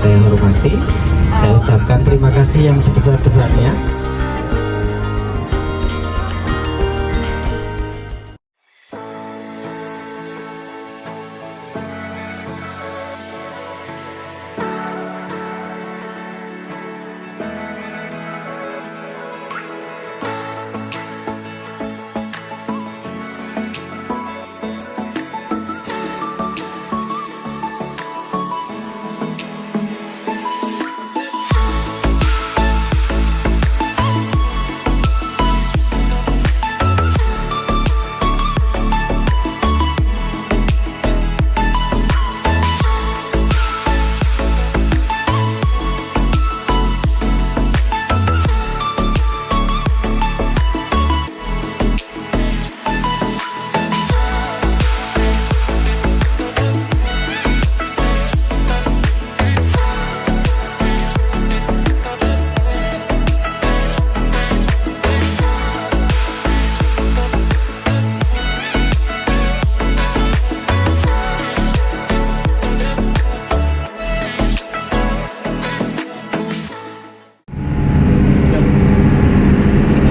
saya hormati, saya ucapkan terima kasih yang sebesar-besarnya.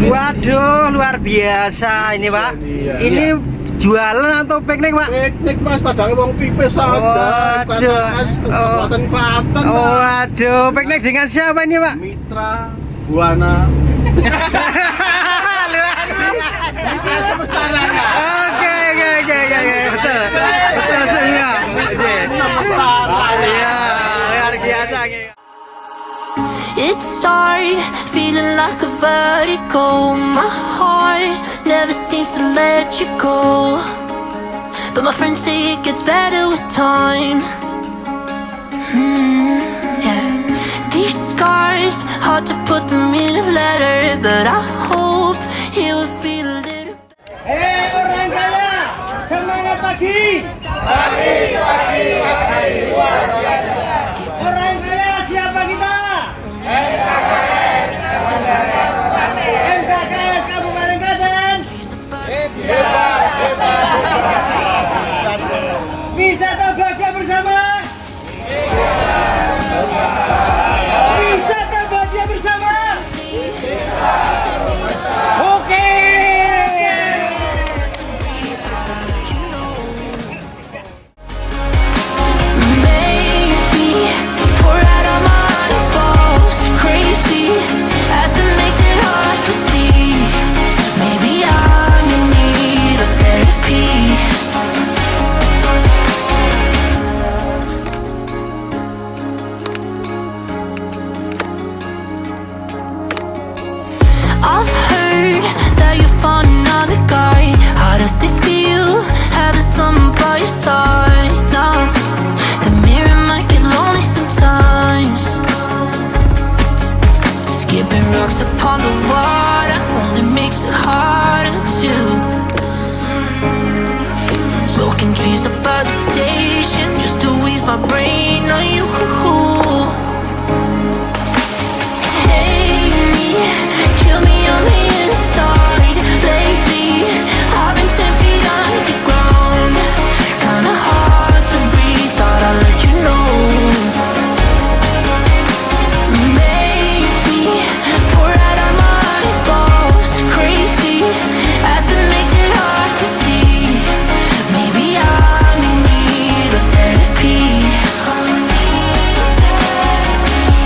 Waduh, luar biasa ini Pak. Ini jualan atau piknik Pak? Piknik Mas, padahal wong tipis saja. Kabupaten Klaten. Waduh, piknik dengan siapa ini Pak? Mitra Buana. Mitra Semesta Raya. Oke, betul semua. Semesta Raya. Luar biasa. It's hard, feeling like a vertigo. My heart never seems to let you go, but my friends say it gets better with time. Yeah. These scars, hard to put them in a letter, but I hope it will feel a little. Hei orang kaya, semangat pagi. Pagi, luar biasa. Orang kaya siapa kita? SMK Kabupaten. Bisa terbahagia bersama. Bisa terbahagia bersama. Oke. I've heard that you found another guy. How does it feel having someone by your side? Now the mirror might get lonely sometimes. Skipping rocks upon the water only makes it harder to. Smoking trees up by the station just to ease my brain on you. Kill me on the inside. Lately, I've been 10 feet underground. Kinda hard to breathe, thought I'd let you know. Maybe pour out of my eyeballs. Crazy, acid makes it hard to see. Maybe I'm in need of therapy. I'm in need of therapy.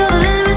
you're the limit.